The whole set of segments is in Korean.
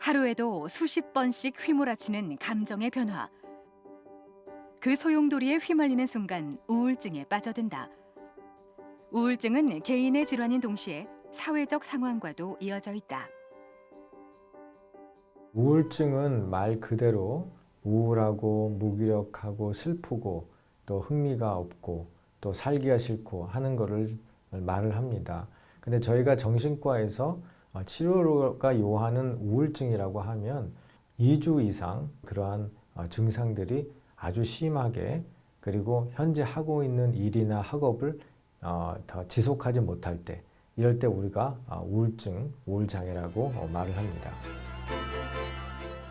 하루에도 수십 번씩 휘몰아치는 감정의 변화. 그 소용돌이에 휘말리는 순간 우울증에 빠져든다. 우울증은 개인의 질환인 동시에 사회적 상황과도 이어져 있다. 우울증은 말 그대로 우울하고 무기력하고 슬프고 또 흥미가 없고 또 살기가 싫고 하는 거를 말을 합니다. 근데 저희가 정신과에서 치료가 요하는 우울증이라고 하면 2주 이상 그러한 증상들이 아주 심하게 그리고 현재 하고 있는 일이나 학업을 더 지속하지 못할 때 이럴 때 우리가 우울증, 우울장애라고 말을 합니다.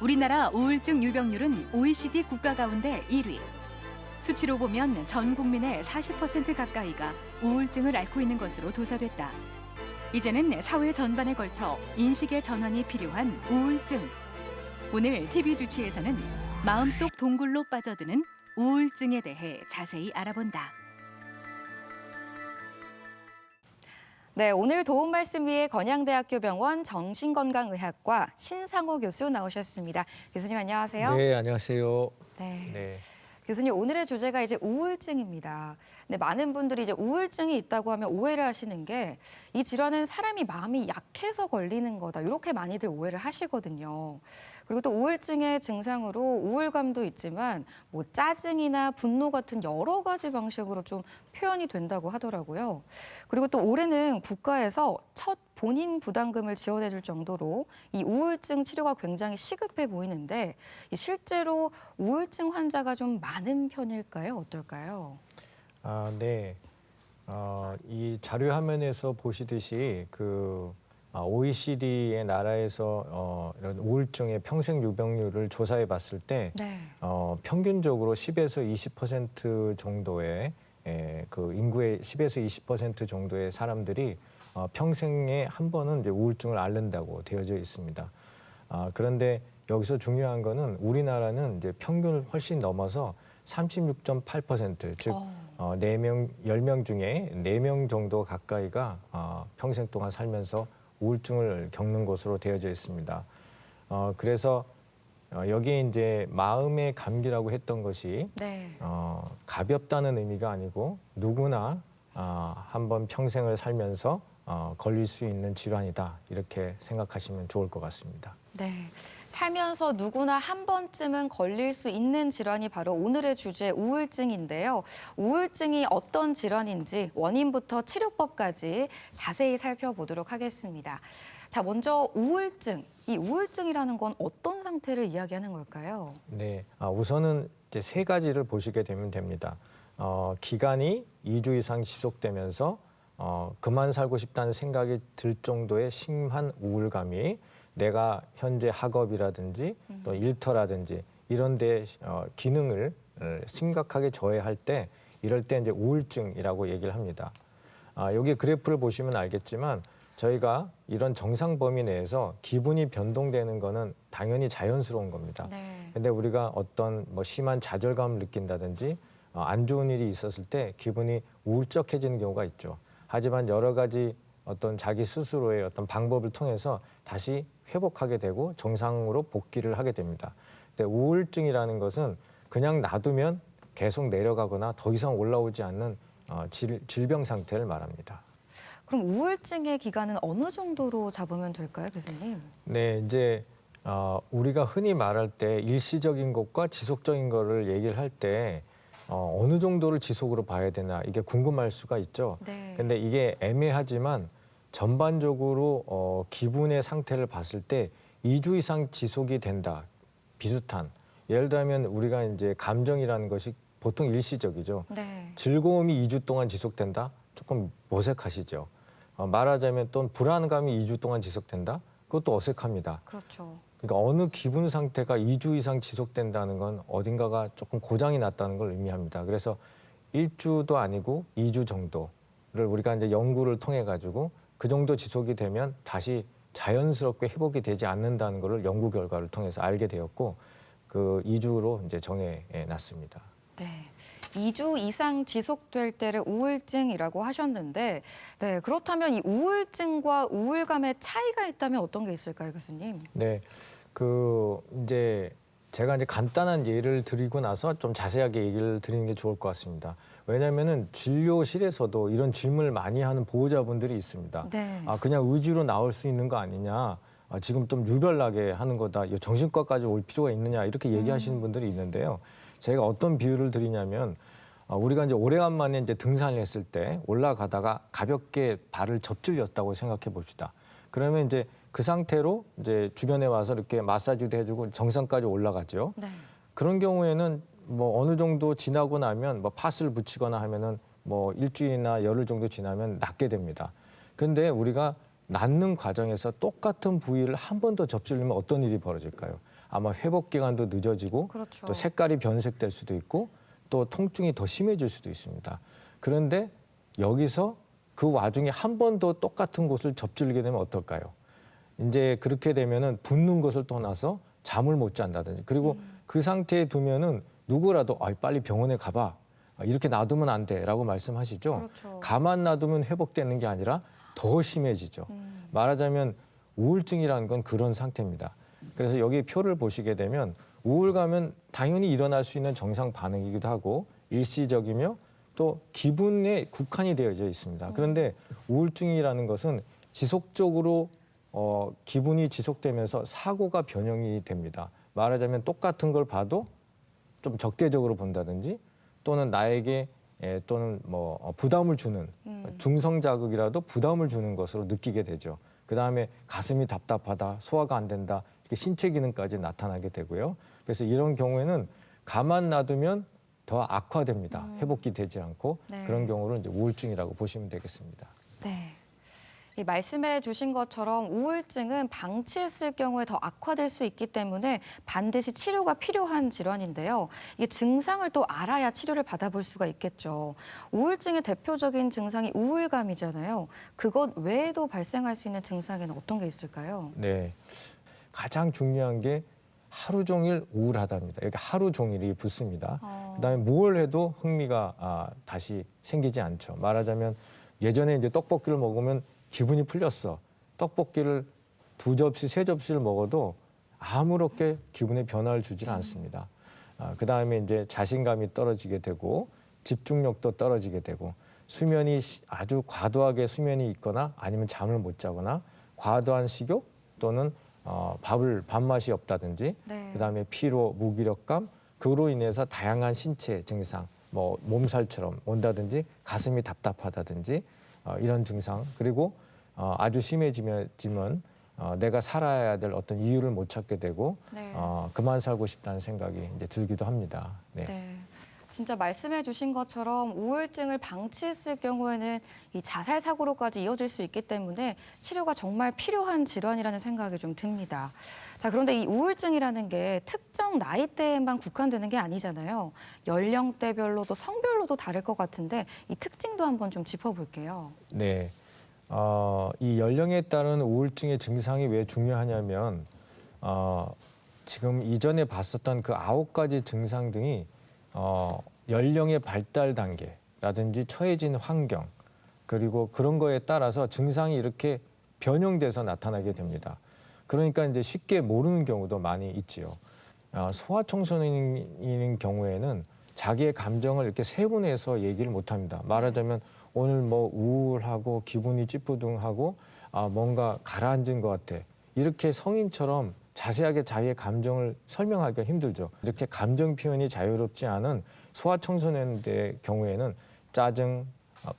우리나라 우울증 유병률은 OECD 국가 가운데 1위. 수치로 보면 전 국민의 40% 가까이가 우울증을 앓고 있는 것으로 조사됐다. 이제는 사회 전반에 걸쳐 인식의 전환이 필요한 우울증. 오늘 TV 주치에서는 마음속 동굴로 빠져드는 우울증에 대해 자세히 알아본다. 네, 오늘 도움 말씀 위해 건양대학교 병원 정신건강의학과 신상호 교수 나오셨습니다. 교수님 안녕하세요. 네, 안녕하세요. 네. 네. 교수님 오늘의 주제가 이제 우울증입니다. 근데 많은 분들이 이제 우울증이 있다고 하면 오해를 하시는 게 이 질환은 사람이 마음이 약해서 걸리는 거다 이렇게 많이들 오해를 하시거든요. 그리고 또 우울증의 증상으로 우울감도 있지만 뭐 짜증이나 분노 같은 여러 가지 방식으로 좀 표현이 된다고 하더라고요. 그리고 또 올해는 국가에서 첫 본인 부담금을 지원해 줄 정도로 이 우울증 치료가 굉장히 시급해 보이는데 실제로 우울증 환자가 좀 많은 편일까요? 어떨까요? 네. 이 자료 화면에서 보시듯이 OECD의 나라에서 이런 우울증의 평생 유병률을 조사해 봤을 때 네. 평균적으로 10에서 20% 정도의 그 인구의 10에서 20% 정도의 사람들이 평생에 한 번은 이제 우울증을 앓는다고 되어져 있습니다. 그런데 여기서 중요한 거는 우리나라는 이제 평균을 훨씬 넘어서 36.8%, 즉 4명, 10명 중에 4명 정도 가까이가 평생 동안 살면서 우울증을 겪는 것으로 되어져 있습니다. 그래서 여기에 이제 마음의 감기라고 했던 것이 네. 가볍다는 의미가 아니고 누구나 한번 평생을 살면서 걸릴 수 있는 질환이다 이렇게 생각하시면 좋을 것 같습니다. 네. 살면서 누구나 한 번쯤은 걸릴 수 있는 질환이 바로 오늘의 주제 우울증인데요. 우울증이 어떤 질환인지 원인부터 치료법까지 자세히 살펴보도록 하겠습니다. 자, 먼저 우울증. 이 우울증이라는 건 어떤 상태를 이야기하는 걸까요? 네, 우선은 이제 세 가지를 보시게 되면 됩니다. 기간이 2주 이상 지속되면서 그만 살고 싶다는 생각이 들 정도의 심한 우울감이 내가 현재 학업이라든지 또 일터라든지 이런 데 기능을 심각하게 저해할 때 이럴 때 이제 우울증이라고 얘기를 합니다. 여기 그래프를 보시면 알겠지만 저희가 이런 정상 범위 내에서 기분이 변동되는 거는 당연히 자연스러운 겁니다. 네. 근데 우리가 어떤 뭐 심한 좌절감을 느낀다든지 안 좋은 일이 있었을 때 기분이 우울적해지는 경우가 있죠. 하지만 여러 가지 어떤 자기 스스로의 어떤 방법을 통해서 다시 회복하게 되고 정상으로 복귀를 하게 됩니다. 근데 우울증이라는 것은 그냥 놔두면 계속 내려가거나 더 이상 올라오지 않는 질병 상태를 말합니다. 그럼 우울증의 기간은 어느 정도로 잡으면 될까요, 교수님? 네, 이제 우리가 흔히 말할 때 일시적인 것과 지속적인 거를 얘기를 할 때 어느 정도를 지속으로 봐야 되나 이게 궁금할 수가 있죠. 네. 근데 이게 애매하지만 전반적으로 기분의 상태를 봤을 때 2주 이상 지속이 된다. 비슷한. 예를 들면 우리가 이제 감정이라는 것이 보통 일시적이죠. 네. 즐거움이 2주 동안 지속된다? 조금 어색하시죠. 말하자면 또 불안감이 2주 동안 지속된다? 그것도 어색합니다. 그렇죠. 그러니까 어느 기분 상태가 2주 이상 지속된다는 건 어딘가가 조금 고장이 났다는 걸 의미합니다. 그래서 1주도 아니고 2주 정도를 우리가 이제 연구를 통해 가지고 그 정도 지속이 되면 다시 자연스럽게 회복이 되지 않는다는 것을 연구 결과를 통해서 알게 되었고 그 2주로 이제 정해 놨습니다. 네. 2주 이상 지속될 때를 우울증이라고 하셨는데 네, 그렇다면 이 우울증과 우울감의 차이가 있다면 어떤 게 있을까요, 교수님? 네. 이제 제가 이제 간단한 예를 드리고 나서 좀 자세하게 얘기를 드리는 게 좋을 것 같습니다. 왜냐하면은 진료실에서도 이런 질문을 많이 하는 보호자분들이 있습니다. 네. 그냥 의지로 나올 수 있는 거 아니냐? 지금 좀 유별나게 하는 거다. 이거 정신과까지 올 필요가 있느냐? 이렇게 얘기하시는 분들이 있는데요. 제가 어떤 비유를 드리냐면 우리가 이제 오래간만에 이제 등산을 했을 때 올라가다가 가볍게 발을 접질렸다고 생각해 봅시다. 그러면 이제 그 상태로 이제 주변에 와서 이렇게 마사지도 해주고 정상까지 올라가죠. 네. 그런 경우에는 뭐 어느 정도 지나고 나면 뭐 팥을 붙이거나 하면은 뭐 일주일이나 열흘 정도 지나면 낫게 됩니다. 근데 우리가 낫는 과정에서 똑같은 부위를 한 번 더 접질리면 어떤 일이 벌어질까요? 아마 회복 기간도 늦어지고 그렇죠. 또 색깔이 변색될 수도 있고 또 통증이 더 심해질 수도 있습니다. 그런데 여기서 그 와중에 한 번 더 똑같은 곳을 접질리게 되면 어떨까요? 이제 그렇게 되면은 붓는 것을 떠나서 잠을 못 잔다든지 그리고 그 상태에 두면은 누구라도 빨리 병원에 가봐 이렇게 놔두면 안 돼라고 말씀하시죠. 그렇죠. 가만 놔두면 회복되는 게 아니라 더 심해지죠. 말하자면 우울증이라는 건 그런 상태입니다. 그래서 여기 표를 보시게 되면 우울감은 당연히 일어날 수 있는 정상 반응이기도 하고 일시적이며 또 기분에 국한이 되어져 있습니다. 그런데 우울증이라는 것은 지속적으로 기분이 지속되면서 사고가 변형이 됩니다. 말하자면 똑같은 걸 봐도 좀 적대적으로 본다든지 또는 나에게 또는 뭐 부담을 주는 중성 자극이라도 부담을 주는 것으로 느끼게 되죠. 그다음에 가슴이 답답하다, 소화가 안 된다, 이렇게 신체 기능까지 나타나게 되고요. 그래서 이런 경우에는 가만 놔두면 더 악화됩니다. 회복이 되지 않고 네. 그런 경우를 이제 우울증이라고 보시면 되겠습니다. 네. 이 말씀해 주신 것처럼 우울증은 방치했을 경우에 더 악화될 수 있기 때문에 반드시 치료가 필요한 질환인데요. 이게 증상을 또 알아야 치료를 받아볼 수가 있겠죠. 우울증의 대표적인 증상이 우울감이잖아요. 그것 외에도 발생할 수 있는 증상에는 어떤 게 있을까요? 네, 가장 중요한 게 하루 종일 우울하답니다. 여기 하루 종일이 붙습니다. 그다음에 뭘 해도 흥미가 다시 생기지 않죠. 말하자면 예전에 이제 떡볶이를 먹으면 기분이 풀렸어. 떡볶이를 2접시, 3접시를 먹어도 아무렇게 기분에 변화를 주질 않습니다. 그다음에 이제 자신감이 떨어지게 되고 집중력도 떨어지게 되고 수면이 아주 과도하게 수면이 있거나 아니면 잠을 못 자거나 과도한 식욕 또는 밥맛이 없다든지 네. 그다음에 피로, 무기력감 그로 인해서 다양한 신체 증상 뭐 몸살처럼 온다든지 가슴이 답답하다든지 이런 증상 그리고 아주 심해지면 내가 살아야 될 어떤 이유를 못 찾게 되고 네. 그만 살고 싶다는 생각이 이제 들기도 합니다. 네. 네. 진짜 말씀해 주신 것처럼 우울증을 방치했을 경우에는 이 자살 사고로까지 이어질 수 있기 때문에 치료가 정말 필요한 질환이라는 생각이 좀 듭니다. 자, 그런데 이 우울증이라는 게 특정 나이대에만 국한되는 게 아니잖아요. 연령대별로도 성별로도 다를 것 같은데 이 특징도 한번 좀 짚어볼게요. 네. 이 연령에 따른 우울증의 증상이 왜 중요하냐면 지금 이전에 봤었던 그 9가지 증상 등이 연령의 발달 단계라든지 처해진 환경 그리고 그런 거에 따라서 증상이 이렇게 변형돼서 나타나게 됩니다. 그러니까 이제 쉽게 모르는 경우도 많이 있지요. 소아청소년인 경우에는 자기의 감정을 이렇게 세분해서 얘기를 못합니다. 말하자면 오늘 뭐 우울하고 기분이 찌뿌둥하고 뭔가 가라앉은 것 같아. 이렇게 성인처럼 자세하게 자기의 감정을 설명하기가 힘들죠. 이렇게 감정 표현이 자유롭지 않은 소아청소년들의 경우에는 짜증,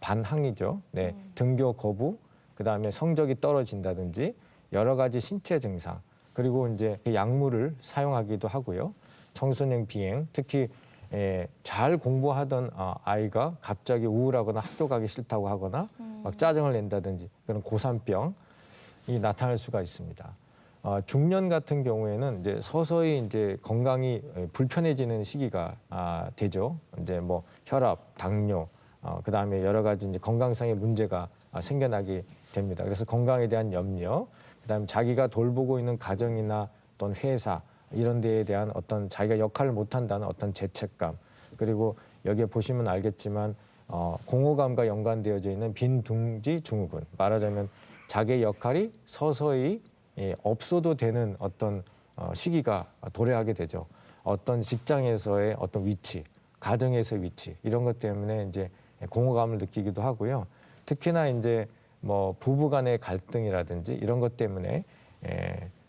반항이죠. 네, 등교 거부, 그다음에 성적이 떨어진다든지 여러 가지 신체 증상, 그리고 이제 약물을 사용하기도 하고요. 청소년 비행, 특히 잘 공부하던 아이가 갑자기 우울하거나 학교 가기 싫다고 하거나 막 짜증을 낸다든지 그런 고산병이 나타날 수가 있습니다. 중년 같은 경우에는 이제 서서히 이제 건강이 불편해지는 시기가 되죠. 이제 뭐 혈압, 당뇨, 그다음에 여러 가지 이제 건강상의 문제가 생겨나게 됩니다. 그래서 건강에 대한 염려, 그다음에 자기가 돌보고 있는 가정이나 또는 회사 이런 데에 대한 어떤 자기가 역할을 못한다는 어떤 죄책감, 그리고 여기에 보시면 알겠지만 공허감과 연관되어져 있는 빈둥지 증후군, 말하자면 자기의 역할이 서서히 없어도 되는 어떤 시기가 도래하게 되죠. 어떤 직장에서의 어떤 위치, 가정에서의 위치 이런 것 때문에 이제 공허감을 느끼기도 하고요. 특히나 이제 뭐 부부간의 갈등이라든지 이런 것 때문에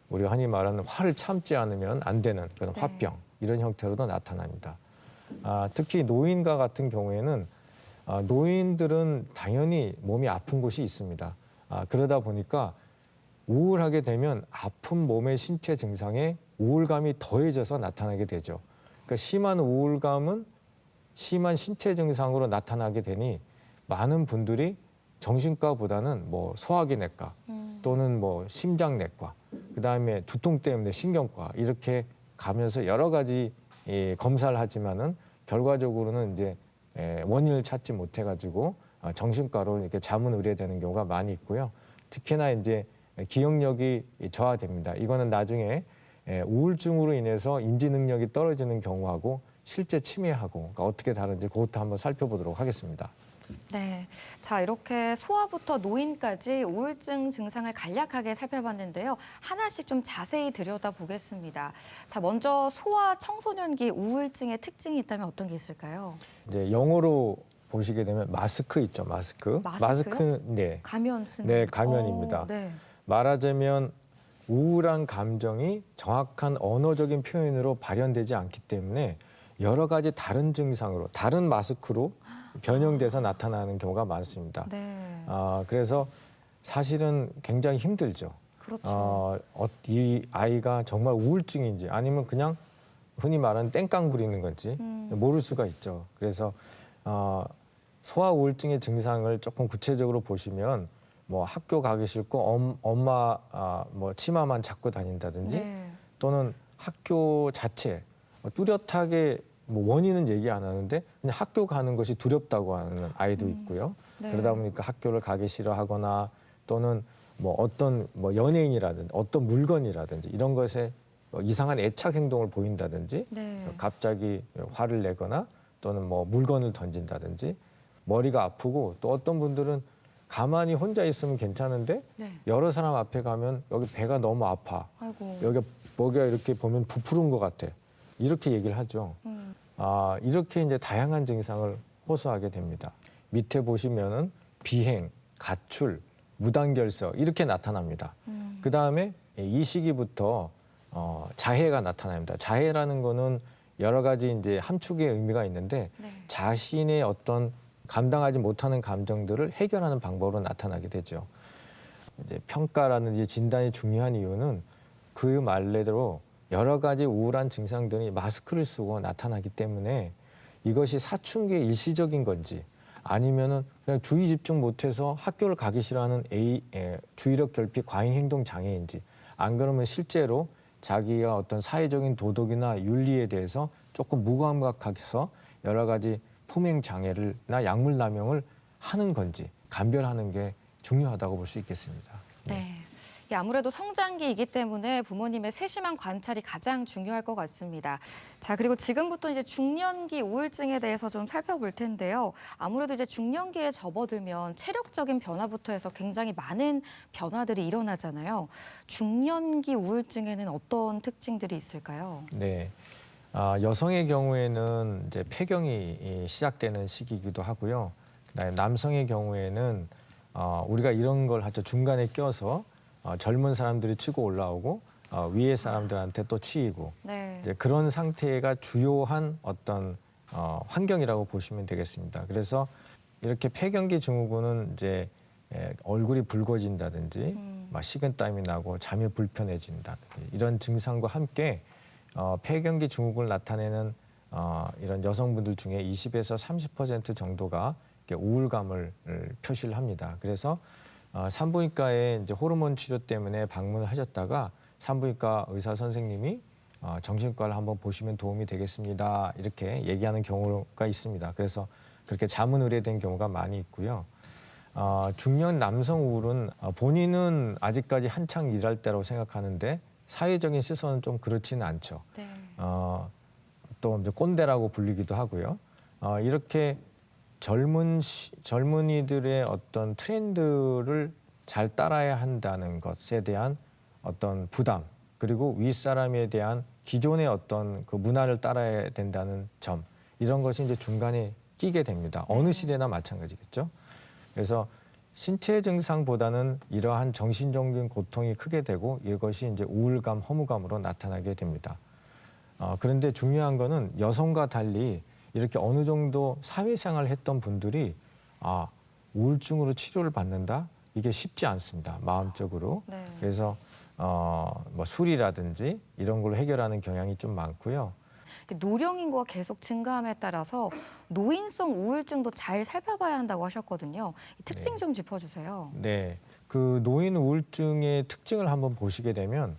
우리가 흔히 말하는 화를 참지 않으면 안 되는 그런 네. 화병 이런 형태로도 나타납니다. 특히 노인과 같은 경우에는 노인들은 당연히 몸이 아픈 곳이 있습니다. 그러다 보니까 우울하게 되면 아픈 몸의 신체 증상에 우울감이 더해져서 나타나게 되죠. 그러니까 심한 우울감은 심한 신체 증상으로 나타나게 되니 많은 분들이 정신과보다는 뭐 소화기내과 또는 뭐 심장내과, 그다음에 두통 때문에 신경과 이렇게 가면서 여러 가지 검사를 하지만은 결과적으로는 이제 원인을 찾지 못해가지고 정신과로 이렇게 자문 의뢰되는 경우가 많이 있고요. 특히나 이제 기억력이 저하됩니다. 이거는 나중에 우울증으로 인해서 인지 능력이 떨어지는 경우하고 실제 치매하고 그러니까 어떻게 다른지 그것도 한번 살펴보도록 하겠습니다. 네. 자, 이렇게 소아부터 노인까지 우울증 증상을 간략하게 살펴봤는데요. 하나씩 좀 자세히 들여다보겠습니다. 자, 먼저 소아 청소년기 우울증의 특징이 있다면 어떤 게 있을까요? 이제 영어로 보시게 되면 마스크 있죠, 마스크. 마스크요? 네. 가면 쓰는. 네, 가면입니다. 네. 말하자면 우울한 감정이 정확한 언어적인 표현으로 발현되지 않기 때문에 여러 가지 다른 증상으로 다른 마스크로 변형돼서 나타나는 경우가 많습니다. 네. 그래서 사실은 굉장히 힘들죠. 그렇죠. 이 아이가 정말 우울증인지 아니면 그냥 흔히 말하는 땡깡 부리는 건지 모를 수가 있죠. 그래서 소아 우울증의 증상을 조금 구체적으로 보시면 뭐 학교 가기 싫고 엄마 뭐 치마만 잡고 다닌다든지 네. 또는 학교 자체 뚜렷하게 뭐 원인은 얘기 안 하는데 그냥 학교 가는 것이 두렵다고 하는 아이도 있고요. 네. 그러다 보니까 학교를 가기 싫어하거나 또는 뭐 어떤 뭐 연예인이라든지 어떤 물건이라든지 이런 것에 이상한 애착 행동을 보인다든지 네. 갑자기 화를 내거나 또는 뭐 물건을 던진다든지 머리가 아프고 또 어떤 분들은 가만히 혼자 있으면 괜찮은데 네. 여러 사람 앞에 가면 여기 배가 너무 아파. 아이고. 여기 뭐가 이렇게 보면 부푸른 것 같아. 이렇게 얘기를 하죠. 이렇게 이제 다양한 증상을 호소하게 됩니다. 밑에 보시면은 비행, 가출, 무단결석 이렇게 나타납니다. 그 다음에 이 시기부터 자해가 나타납니다. 자해라는 거는 여러 가지 이제 함축의 의미가 있는데 네. 자신의 어떤 감당하지 못하는 감정들을 해결하는 방법으로 나타나게 되죠. 이제 평가라든지 진단이 중요한 이유는 그 말대로 여러 가지 우울한 증상들이 마스크를 쓰고 나타나기 때문에 이것이 사춘기의 일시적인 건지 아니면은 그냥 주의 집중 못해서 학교를 가기 싫어하는 주의력 결핍 과잉 행동 장애인지 안 그러면 실제로 자기가 어떤 사회적인 도덕이나 윤리에 대해서 조금 무감각해서 여러 가지 품행 장애를나 약물 남용을 하는 건지 감별하는 게 중요하다고 볼 수 있겠습니다. 네. 예, 아무래도 성장기이기 때문에 부모님의 세심한 관찰이 가장 중요할 것 같습니다. 자, 그리고 지금부터 이제 중년기 우울증에 대해서 좀 살펴볼 텐데요. 아무래도 이제 중년기에 접어들면 체력적인 변화부터 해서 굉장히 많은 변화들이 일어나잖아요. 중년기 우울증에는 어떤 특징들이 있을까요? 네. 여성의 경우에는 이제 폐경이 시작되는 시기이기도 하고요. 그다음에 남성의 경우에는 우리가 이런 걸 하죠. 중간에 껴서 젊은 사람들이 치고 올라오고 위에 사람들한테 또 치이고 네. 이제 그런 상태가 주요한 어떤 환경이라고 보시면 되겠습니다. 그래서 이렇게 폐경기 증후군은 이제 얼굴이 붉어진다든지 막 식은땀이 나고 잠이 불편해진다든지 이런 증상과 함께 폐경기 증후군을 나타내는 이런 여성분들 중에 20에서 30% 정도가 이렇게 우울감을 표시를 합니다. 그래서 산부인과에 이제 호르몬 치료 때문에 방문을 하셨다가 산부인과 의사 선생님이 정신과를 한번 보시면 도움이 되겠습니다. 이렇게 얘기하는 경우가 있습니다. 그래서 그렇게 자문 의뢰된 경우가 많이 있고요. 중년 남성 우울은 본인은 아직까지 한창 일할 때라고 생각하는데 사회적인 시선은 좀 그렇지는 않죠. 네. 또 이제 꼰대라고 불리기도 하고요. 이렇게 젊은이들의 어떤 트렌드를 잘 따라야 한다는 것에 대한 어떤 부담 그리고 윗사람에 대한 기존의 어떤 그 문화를 따라야 된다는 점, 이런 것이 이제 중간에 끼게 됩니다. 어느 시대나 마찬가지겠죠. 그래서 신체 증상보다는 이러한 정신적인 고통이 크게 되고 이것이 이제 우울감, 허무감으로 나타나게 됩니다. 그런데 중요한 거는 여성과 달리 이렇게 어느 정도 사회생활을 했던 분들이 우울증으로 치료를 받는다? 이게 쉽지 않습니다. 마음적으로. 네. 그래서 뭐 술이라든지 이런 걸로 해결하는 경향이 좀 많고요. 노령 인구가 계속 증가함에 따라서 노인성 우울증도 잘 살펴봐야 한다고 하셨거든요. 이 특징 좀 짚어주세요. 네, 그 노인 우울증의 특징을 한번 보시게 되면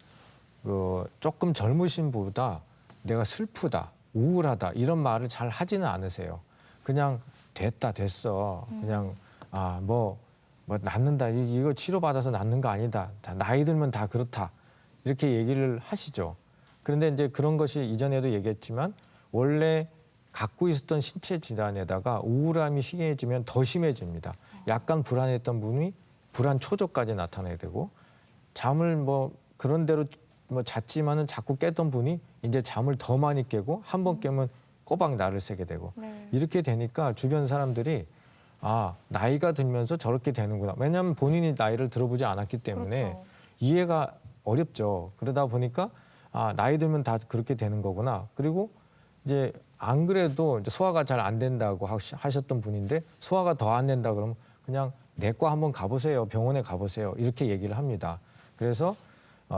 조금 젊으신 분보다 내가 슬프다, 우울하다 이런 말을 잘 하지는 않으세요. 그냥 됐어. 그냥 뭐 낫는다. 이거 치료받아서 낫는 거 아니다. 자, 나이 들면 다 그렇다. 이렇게 얘기를 하시죠. 그런데 이제 그런 것이 이전에도 얘기했지만 원래 갖고 있었던 신체 질환에다가 우울함이 심해지면 더 심해집니다. 약간 불안했던 분이 불안 초조까지 나타나게 되고 잠을 뭐 그런 대로 뭐 잤지만은 자꾸 깼던 분이 이제 잠을 더 많이 깨고 한 번 깨면 꼬박 날을 새게 되고 네. 이렇게 되니까 주변 사람들이 나이가 들면서 저렇게 되는구나. 왜냐하면 본인이 나이를 들어보지 않았기 때문에 그렇죠. 이해가 어렵죠. 그러다 보니까 나이 들면 다 그렇게 되는 거구나. 그리고 이제 안 그래도 이제 소화가 잘 안 된다고 하셨던 분인데 소화가 더 안 된다 그러면 그냥 내과 한번 가보세요. 병원에 가보세요. 이렇게 얘기를 합니다. 그래서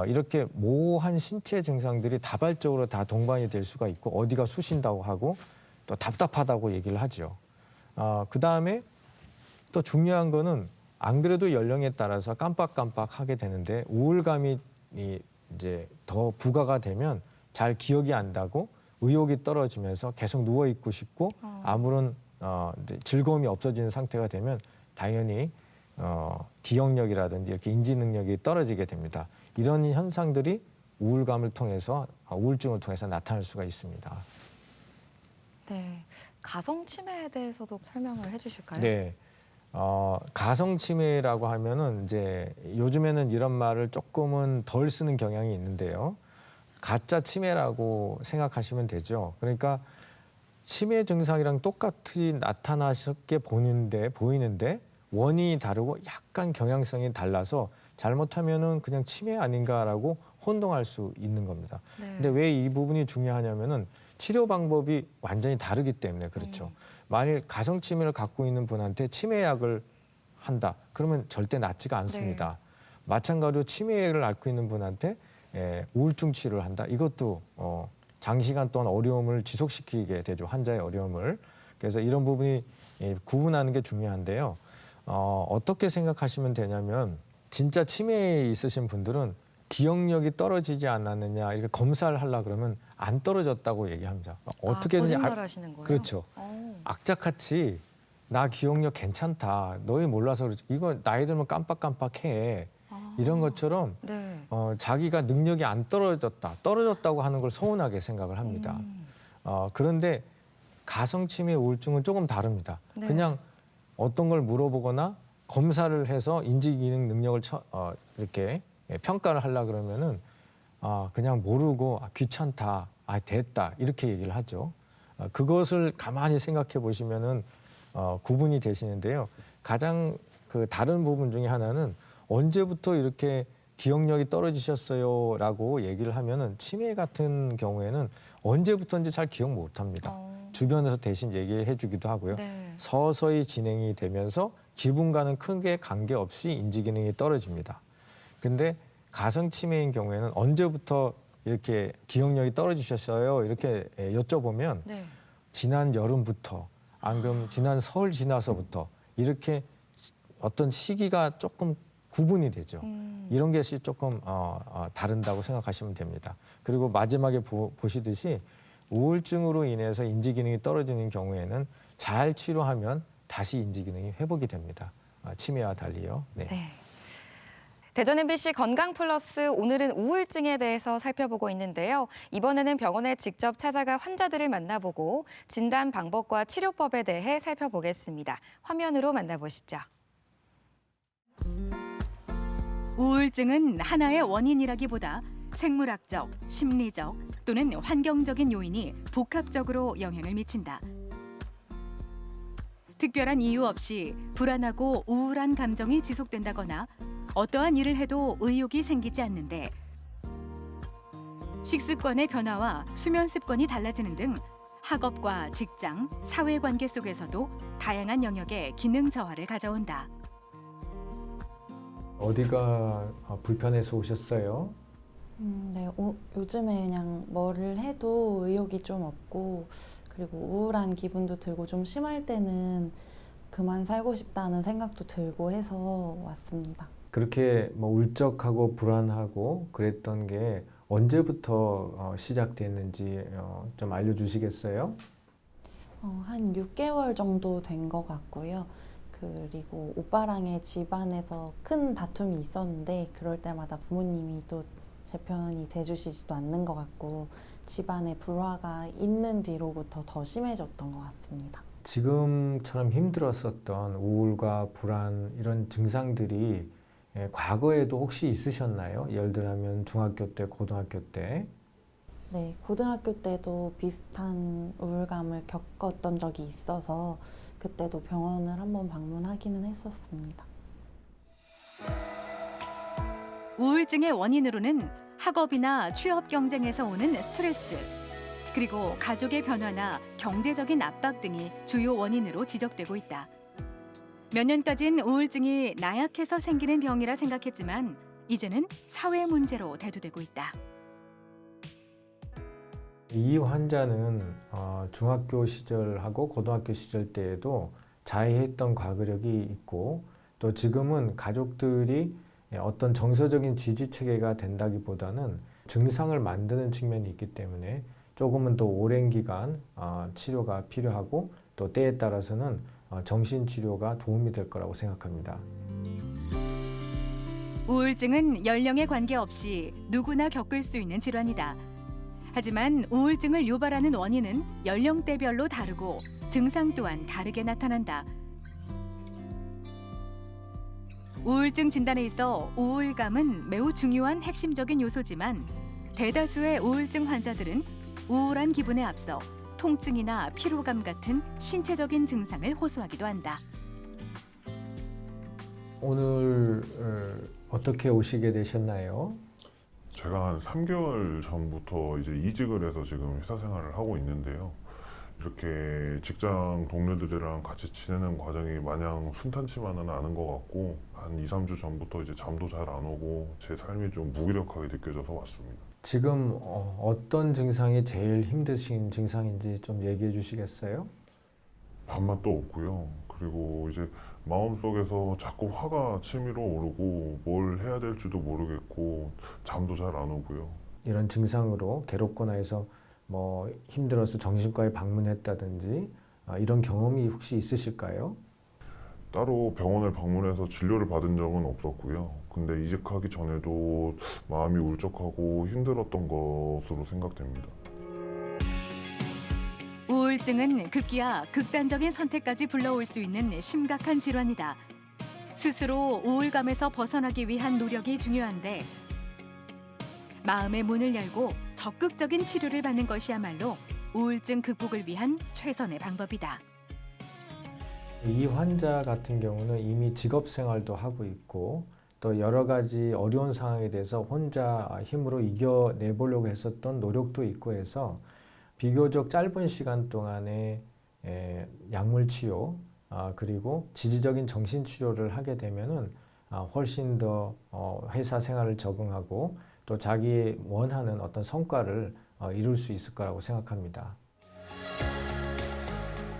이렇게 모호한 신체 증상들이 다발적으로 다 동반이 될 수가 있고 어디가 쑤신다고 하고 또 답답하다고 얘기를 하죠. 그다음에 또 중요한 거는 안 그래도 연령에 따라서 깜빡깜빡 하게 되는데 우울감이 이제 더 부과가 되면 잘 기억이 안 나고 의욕이 떨어지면서 계속 누워 있고 싶고 아무런 즐거움이 없어지는 상태가 되면 당연히 기억력이라든지 이렇게 인지 능력이 떨어지게 됩니다. 이런 현상들이 우울감을 통해서 우울증을 통해서 나타날 수가 있습니다. 네, 가성 치매에 대해서도 설명을 해주실까요? 네. 가성 치매라고 하면은 이제 요즘에는 이런 말을 조금은 덜 쓰는 경향이 있는데요. 가짜 치매라고 생각하시면 되죠. 그러니까 치매 증상이랑 똑같이 나타나게 보이는데 원인이 다르고 약간 경향성이 달라서 잘못하면은 그냥 치매 아닌가라고 혼동할 수 있는 겁니다. 네. 근데 왜 이 부분이 중요하냐면은 치료 방법이 완전히 다르기 때문에 그렇죠. 만일 가성치매를 갖고 있는 분한테 치매약을 한다. 그러면 절대 낫지가 않습니다. 마찬가지로 치매를 앓고 있는 분한테 우울증 치료를 한다. 이것도 장시간 동안 어려움을 지속시키게 되죠. 환자의 어려움을. 그래서 이런 부분이 구분하는 게 중요한데요. 어떻게 생각하시면 되냐면 진짜 치매에 있으신 분들은 기억력이 떨어지지 않았느냐 이렇게 검사를 하려고 그러면 안 떨어졌다고 얘기합니다. 어떻게든지 거짓말하시는 거예요? 그렇죠. 악착같이 나 기억력 괜찮다. 너희 몰라서 그렇지. 이거 나이 들면 깜빡깜빡해. 이런 것처럼 네. 자기가 능력이 안 떨어졌다고 하는 걸 서운하게 생각을 합니다. 그런데 가성치매 우울증은 조금 다릅니다. 네. 그냥 어떤 걸 물어보거나 검사를 해서 인지기능 능력을 이렇게 평가를 하려 그러면은 그냥 모르고 귀찮다, 됐다 이렇게 얘기를 하죠. 그것을 가만히 생각해 보시면은 구분이 되시는데요. 가장 그 다른 부분 중에 하나는 언제부터 이렇게 기억력이 떨어지셨어요라고 얘기를 하면은 치매 같은 경우에는 언제부터인지 잘 기억 못합니다. 주변에서 대신 얘기해 주기도 하고요. 네. 서서히 진행이 되면서 기분과는 크게 관계없이 인지기능이 떨어집니다. 근데 가성치매인 경우에는 언제부터 이렇게 기억력이 떨어지셨어요? 이렇게 여쭤보면 네. 지난 여름부터 안 그러면 지난 설 지나서부터 이렇게 어떤 시기가 조금 구분이 되죠. 이런 것이 조금 다른다고 생각하시면 됩니다. 그리고 마지막에 보시듯이 우울증으로 인해서 인지기능이 떨어지는 경우에는 잘 치료하면 다시 인지기능이 회복이 됩니다. 치매와 달리요. 네. 네. 대전 MBC 건강 플러스 오늘은 우울증에 대해서 살펴보고 있는데요. 이번에는 병원에 직접 찾아가 환자들을 만나보고 진단 방법과 치료법에 대해 살펴보겠습니다. 화면으로 만나보시죠. 우울증은 하나의 원인이라기보다 생물학적, 심리적 또는 환경적인 요인이 복합적으로 영향을 미친다. 특별한 이유 없이 불안하고 우울한 감정이 지속된다거나 어떠한 일을 해도 의욕이 생기지 않는데 식습관의 변화와 수면 습관이 달라지는 등 학업과 직장, 사회관계 속에서도 다양한 영역의 기능 저하를 가져온다. 어디가 불편해서 오셨어요? 네, 요즘에 그냥 뭐를 해도 의욕이 좀 없고 그리고 우울한 기분도 들고 좀 심할 때는 그만 살고 싶다는 생각도 들고 해서 왔습니다. 그렇게 뭐 울적하고 불안하고 그랬던 게 언제부터 시작됐는지 좀 알려주시겠어요? 한 6개월 정도 된 것 같고요. 그리고 오빠랑의 집안에서 큰 다툼이 있었는데 그럴 때마다 부모님이 또 제 편이 돼주시지도 않는 것 같고 집안에 불화가 있는 뒤로부터 더 심해졌던 것 같습니다. 지금처럼 힘들었었던 우울과 불안 이런 증상들이 과거에도 혹시 있으셨나요? 예를 들면 중학교 때, 고등학교 때. 네, 고등학교 때도 비슷한 우울감을 겪었던 적이 있어서 그때도 병원을 한번 방문하기는 했었습니다. 우울증의 원인으로는 학업이나 취업 경쟁에서 오는 스트레스, 그리고 가족의 변화나 경제적인 압박 등이 주요 원인으로 지적되고 있다. 몇 년까진 우울증이 나약해서 생기는 병이라 생각했지만 이제는 사회 문제로 대두되고 있다. 이 환자는 중학교 시절하고 고등학교 시절 때에도 자해했던 과거력이 있고 또 지금은 가족들이 어떤 정서적인 지지 체계가 된다기보다는 증상을 만드는 측면이 있기 때문에 조금은 더 오랜 기간 치료가 필요하고 또 때에 따라서는 정신치료가 도움이 될 거라고 생각합니다. 우울증은 연령에 관계없이 누구나 겪을 수 있는 질환이다. 하지만 우울증을 유발하는 원인은 연령대별로 다르고 증상 또한 다르게 나타난다. 우울증 진단에 있어 우울감은 매우 중요한 핵심적인 요소지만 대다수의 우울증 환자들은 우울한 기분에 앞서 통증이나 피로감 같은 신체적인 증상을 호소하기도 한다. 오늘 어떻게 오시게 되셨나요? 제가 한 3개월 전부터 이제 이직을 해서 지금 회사 생활을 하고 있는데요. 이렇게 직장 동료들이랑 같이 지내는 과정이 마냥 순탄치만은 않은 것 같고 한 2, 3주 전부터 이제 잠도 잘 안 오고 제 삶이 좀 무기력하게 느껴져서 왔습니다. 지금 어떤 증상이 제일 힘드신 증상인지 좀 얘기해 주시겠어요? 밥맛도 없고요. 그리고 이제 마음속에서 자꾸 화가 치밀어 오르고 뭘 해야 될지도 모르겠고 잠도 잘 안 오고요. 이런 증상으로 괴롭거나 해서 뭐 힘들어서 정신과에 방문했다든지 이런 경험이 혹시 있으실까요? 따로 병원을 방문해서 진료를 받은 적은 없었고요. 근데 이직하기 전에도 마음이 울적하고 힘들었던 것으로 생각됩니다. 우울증은 급기야 극단적인 선택까지 불러올 수 있는 심각한 질환이다. 스스로 우울감에서 벗어나기 위한 노력이 중요한데 마음의 문을 열고 적극적인 치료를 받는 것이야말로 우울증 극복을 위한 최선의 방법이다. 이 환자 같은 경우는 이미 직업 생활도 하고 있고 또 여러 가지 어려운 상황에 대해서 혼자 힘으로 이겨내보려고 했었던 노력도 있고 해서 비교적 짧은 시간 동안에 약물 치료 그리고 지지적인 정신 치료를 하게 되면은 훨씬 더 회사 생활을 적응하고 또 자기 원하는 어떤 성과를 이룰 수 있을 거라고 생각합니다.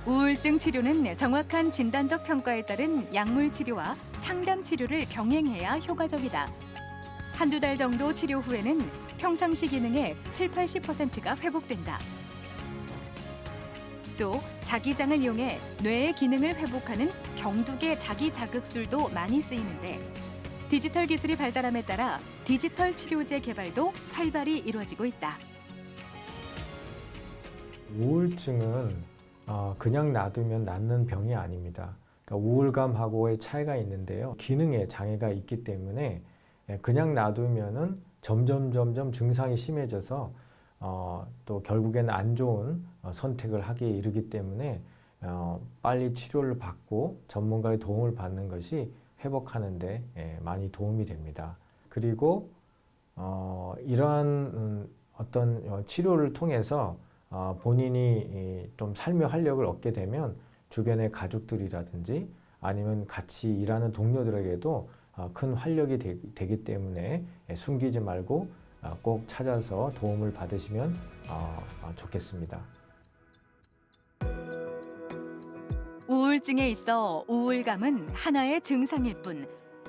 우울증 치료는 정확한 진단적 평가에 따른 약물 치료와 상담 치료를 병행해야 효과적이다. 한두 달 정도 치료 후에는 평상시 기능의 70~80%가 회복된다. 또 자기장을 이용해 뇌의 기능을 회복하는 경두계 자기자극술도 많이 쓰이는데 디지털 기술이 발달함에 따라 디지털 치료제 개발도 활발히 이루어지고 있다. 우울증은 그냥 놔두면 낫는 병이 아닙니다. 그러니까 우울감하고의 차이가 있는데요. 기능에 장애가 있기 때문에 그냥 놔두면은 점점 증상이 심해져서 또 결국에는 안 좋은 선택을 하기에 이르기 때문에 빨리 치료를 받고 전문가의 도움을 받는 것이 회복하는 데 많이 도움이 됩니다. 그리고 이러한 어떤 치료를 통해서 본인이 좀 삶의 활력을 얻게 되면 주변의 가족들이라든지 아니면 같이 일하는 동료들에게도 큰 활력이 되기 때문에 숨기지 말고 꼭 찾아서 도움을 받으시면 좋겠습니다. 우울증에 있어 우울감은 하나의 증상일 뿐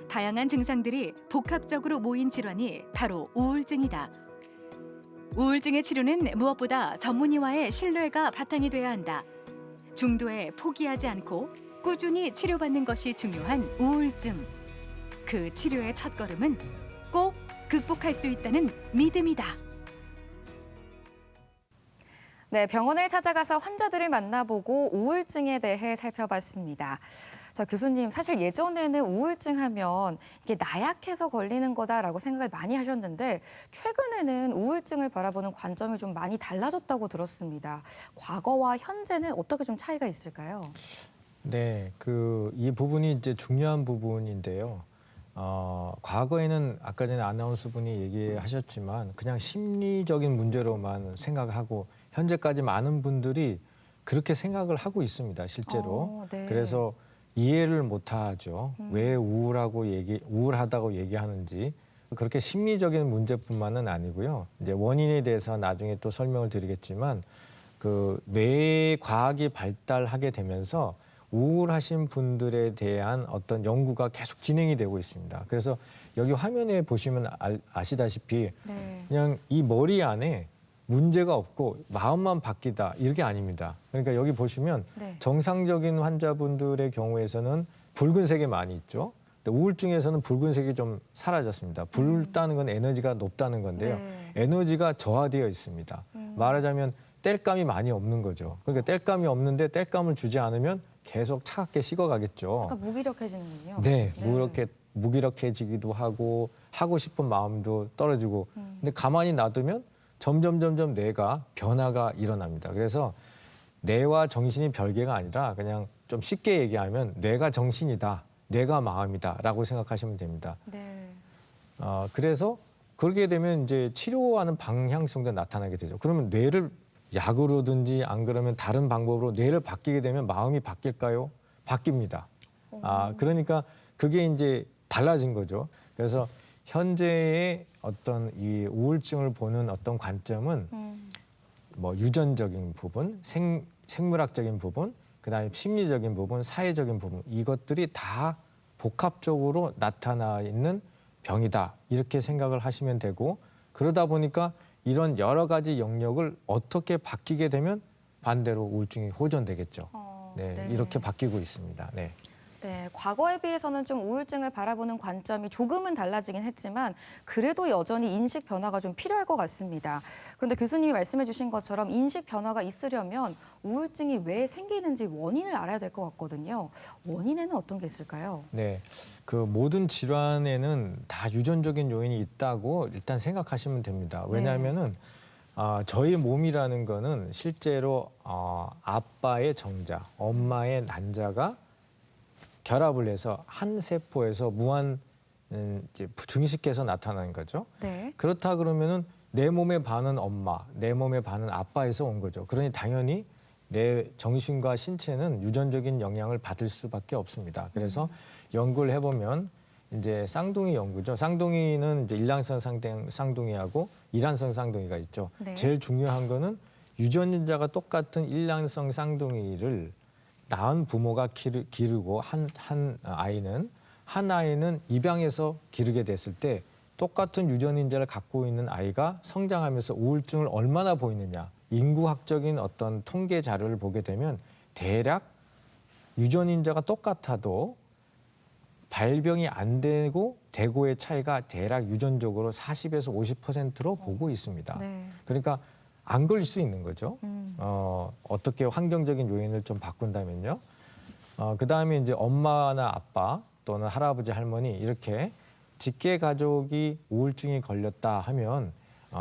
다양한 증상들이 복합적으로 모인 질환이 바로 우울증이다. 우울증의 치료는 무엇보다 전문의와의 신뢰가 바탕이 돼야 한다. 중도에 포기하지 않고 꾸준히 치료받는 것이 중요한 우울증. 그 치료의 첫걸음은 꼭 극복할 수 있다는 믿음이다. 네, 병원을 찾아가서 환자들을 만나보고 우울증에 대해 살펴봤습니다. 자, 교수님, 사실 예전에는 우울증 하면 이게 나약해서 걸리는 거다라고 생각을 많이 하셨는데 최근에는 우울증을 바라보는 관점이 좀 많이 달라졌다고 들었습니다. 과거와 현재는 어떻게 좀 차이가 있을까요? 네, 이 부분이 이제 중요한 부분인데요. 과거에는 아까 전에 아나운서 분이 얘기하셨지만 그냥 심리적인 문제로만 생각하고 현재까지 많은 분들이 그렇게 생각을 하고 있습니다, 실제로. 네. 그래서 이해를 못하죠. 왜 우울하다고 얘기하는지. 그렇게 심리적인 문제뿐만은 아니고요. 이제 원인에 대해서 나중에 또 설명을 드리겠지만 뇌 과학이 발달하게 되면서 우울하신 분들에 대한 어떤 연구가 계속 진행이 되고 있습니다. 그래서 여기 화면에 보시면 아시다시피 네. 그냥 이 머리 안에 문제가 없고 마음만 바뀌다 이게 아닙니다. 그러니까 여기 보시면 네. 정상적인 환자분들의 경우에서는 붉은색이 많이 있죠. 근데 우울증에서는 붉은색이 좀 사라졌습니다. 붉다는 건 에너지가 높다는 건데요. 네. 에너지가 저하되어 있습니다. 말하자면 뗄감이 많이 없는 거죠. 그러니까 뗄감이 없는데 뗄감을 주지 않으면 계속 차갑게 식어가겠죠. 약간 무기력해지는군요. 네, 무기력해지기도 하고 싶은 마음도 떨어지고. 근데 가만히 놔두면 점점 뇌가 변화가 일어납니다. 그래서 뇌와 정신이 별개가 아니라 그냥 좀 쉽게 얘기하면 뇌가 정신이다, 뇌가 마음이다라고 생각하시면 됩니다. 네. 그래서 그렇게 되면 이제 치료하는 방향성도 나타나게 되죠. 그러면 뇌를 약으로든지 안 그러면 다른 방법으로 뇌를 바뀌게 되면 마음이 바뀔까요? 바뀝니다. 그러니까 그게 이제 달라진 거죠. 그래서 현재의 어떤 이 우울증을 보는 어떤 관점은 뭐 유전적인 부분, 생물학적인 부분, 그다음에 심리적인 부분, 사회적인 부분 이것들이 다 복합적으로 나타나 있는 병이다 이렇게 생각을 하시면 되고 그러다 보니까 이런 여러 가지 영역을 어떻게 바뀌게 되면 반대로 우울증이 호전되겠죠. 네, 이렇게 바뀌고 있습니다. 네. 네, 과거에 비해서는 좀 우울증을 바라보는 관점이 조금은 달라지긴 했지만 그래도 여전히 인식 변화가 좀 필요할 것 같습니다. 그런데 교수님이 말씀해 주신 것처럼 인식 변화가 있으려면 우울증이 왜 생기는지 원인을 알아야 될 것 같거든요. 원인에는 어떤 게 있을까요? 네, 모든 질환에는 다 유전적인 요인이 있다고 일단 생각하시면 됩니다. 왜냐하면은 저희 몸이라는 거는 실제로 아빠의 정자, 엄마의 난자가 결합을 해서 한 세포에서 무한 증식해서 나타나는 거죠. 네. 그렇다 그러면은 내 몸의 반은 엄마, 내 몸의 반은 아빠에서 온 거죠. 그러니 당연히 내 정신과 신체는 유전적인 영향을 받을 수밖에 없습니다. 그래서 연구를 해보면 이제 쌍둥이 연구죠. 쌍둥이는 이제 일란성 쌍둥이하고 이란성 쌍둥이가 있죠. 네. 제일 중요한 거는 유전자가 똑같은 일란성 쌍둥이를 낳은 부모가 기르고 한 아이는 입양해서 기르게 됐을 때 똑같은 유전인자를 갖고 있는 아이가 성장하면서 우울증을 얼마나 보이느냐 인구학적인 어떤 통계 자료를 보게 되면 대략 유전인자가 똑같아도 발병이 안 되고 되고의 차이가 대략 유전적으로 40에서 50%로 보고 있습니다. 네. 그러니까 안 걸릴 수 있는 거죠. 어떻게 환경적인 요인을 좀 바꾼다면요. 그다음에 이제 엄마나 아빠 또는 할아버지 할머니 이렇게 직계 가족이 우울증이 걸렸다 하면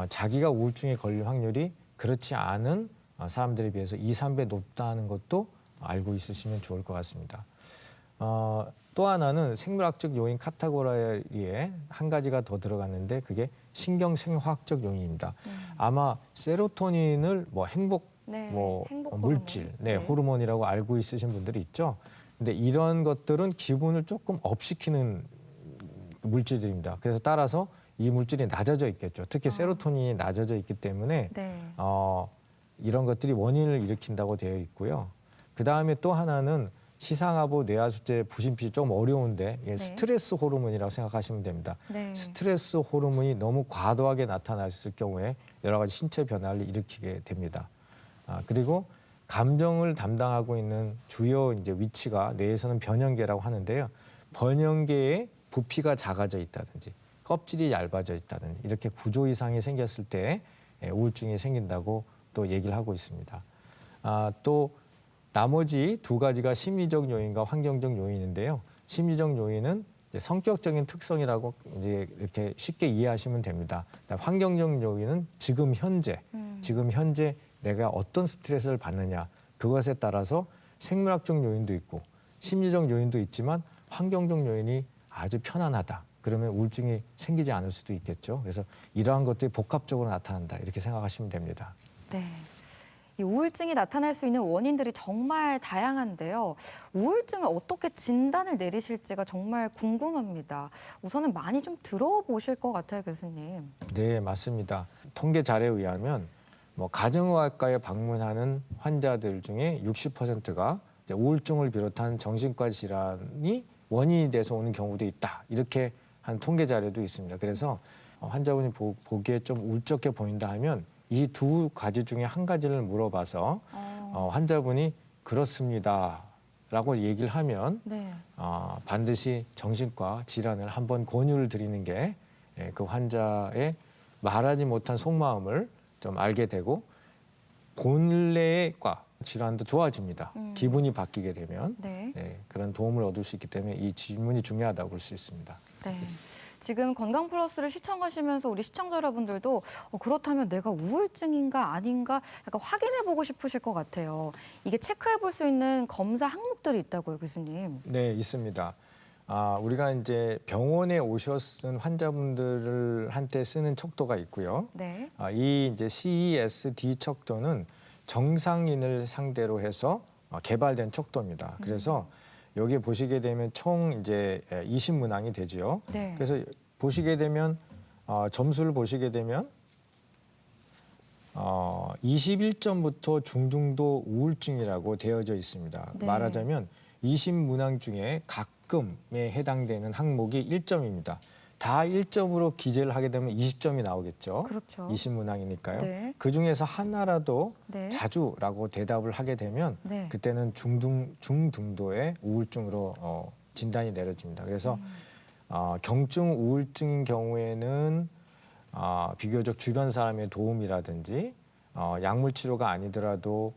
자기가 우울증에 걸릴 확률이 그렇지 않은 사람들에 비해서 2, 3배 높다는 것도 알고 있으시면 좋을 것 같습니다. 또 하나는 생물학적 요인 카테고리에 한 가지가 더 들어갔는데 그게 신경생화학적 요인입니다. 아마 세로토닌을 뭐 행복 네, 뭐 행복 물질, 호르몬. 네, 호르몬이라고 알고 있으신 분들이 있죠. 근데 이런 것들은 기분을 조금 업시키는 물질들입니다. 그래서 따라서 이 물질이 낮아져 있겠죠. 특히 세로토닌이 낮아져 있기 때문에 네. 이런 것들이 원인을 일으킨다고 되어 있고요. 그 다음에 또 하나는 시상하부 뇌하수체 부신필이 좀 어려운데 이게 스트레스 호르몬이라고 생각하시면 됩니다. 네. 스트레스 호르몬이 너무 과도하게 나타났을 경우에 여러 가지 신체 변화를 일으키게 됩니다. 그리고 감정을 담당하고 있는 주요 이제 위치가 뇌에서는 변형계라고 하는데요. 변형계의 부피가 작아져 있다든지 껍질이 얇아져 있다든지 이렇게 구조 이상이 생겼을 때 우울증이 생긴다고 또 얘기를 하고 있습니다. 또 나머지 두 가지가 심리적 요인과 환경적 요인인데요. 심리적 요인은 이제 성격적인 특성이라고 이제 이렇게 쉽게 이해하시면 됩니다. 환경적 요인은 지금 현재 내가 어떤 스트레스를 받느냐 그것에 따라서 생물학적 요인도 있고 심리적 요인도 있지만 환경적 요인이 아주 편안하다. 그러면 우울증이 생기지 않을 수도 있겠죠. 그래서 이러한 것들이 복합적으로 나타난다. 이렇게 생각하시면 됩니다. 네. 이 우울증이 나타날 수 있는 원인들이 정말 다양한데요. 우울증을 어떻게 진단을 내리실지가 정말 궁금합니다. 우선은 많이 좀 들어보실 것 같아요, 교수님. 네, 맞습니다. 통계 자료에 의하면 뭐 가정의학과에 방문하는 환자들 중에 60%가 우울증을 비롯한 정신과 질환이 원인이 돼서 오는 경우도 있다. 이렇게 한 통계 자료도 있습니다. 그래서 환자분이 보기에 좀 울적해 보인다 하면 이 두 가지 중에 한 가지를 물어봐서 환자분이 그렇습니다라고 얘기를 하면 네. 반드시 정신과 질환을 한번 권유를 드리는 게 그 환자의 말하지 못한 속마음을 좀 알게 되고 본래의 과 질환도 좋아집니다. 기분이 바뀌게 되면 네. 그런 도움을 얻을 수 있기 때문에 이 질문이 중요하다고 볼 수 있습니다. 네. 지금 건강 플러스를 시청하시면서 우리 시청자 여러분들도 그렇다면 내가 우울증인가 아닌가 약간 확인해 보고 싶으실 것 같아요. 이게 체크해 볼 수 있는 검사 항목들이 있다고요, 교수님. 네, 있습니다. 우리가 이제 병원에 오셨은 환자분들을 한테 쓰는 척도가 있고요. 네. 이 이제 CESD 척도는 정상인을 상대로 해서 개발된 척도입니다. 그래서 여기 보시게 되면 총 이제 20문항이 되지요. 네. 그래서 보시게 되면 점수를 보시게 되면 21점부터 중등도 우울증이라고 되어져 있습니다. 네. 말하자면 20문항 중에 가끔에 해당되는 항목이 1점입니다. 다 1점으로 기재를 하게 되면 20점이 나오겠죠. 그렇죠. 20문항이니까요. 네. 그중에서 하나라도 네. 자주라고 대답을 하게 되면 네. 그때는 중등도의 우울증으로 진단이 내려집니다. 그래서 경증 우울증인 경우에는 비교적 주변 사람의 도움이라든지 약물 치료가 아니더라도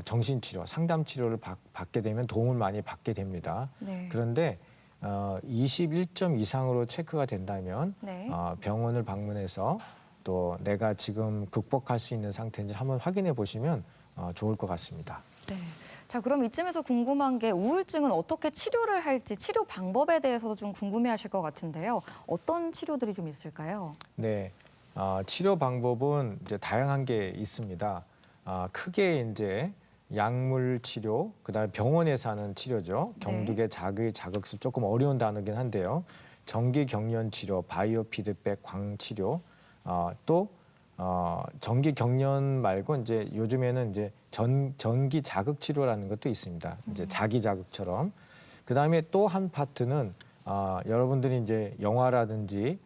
정신치료, 상담 치료를 받게 되면 도움을 많이 받게 됩니다. 네. 그런데 21점 이상으로 체크가 된다면 네. 병원을 방문해서 또 내가 지금 극복할 수 있는 상태인지 한번 확인해 보시면 좋을 것 같습니다. 네. 자, 그럼 이쯤에서 궁금한 게 우울증은 어떻게 치료를 할지 치료 방법에 대해서도 좀 궁금해하실 것 같은데요. 어떤 치료들이 좀 있을까요? 네, 치료 방법은 이제 다양한 게 있습니다. 크게 이제 약물 치료, 그다음에 병원에서 하는 치료죠. 경두계 자극술 조금 어려운 단어긴 한데요. 전기 경련 치료, 바이오 피드백 광 치료, 또 전기 경련 말고 이제 요즘에는 이제 전기 자극 치료라는 것도 있습니다. 이제 자기 자극처럼. 그다음에 또 한 파트는 여러분들이 이제 영화라든지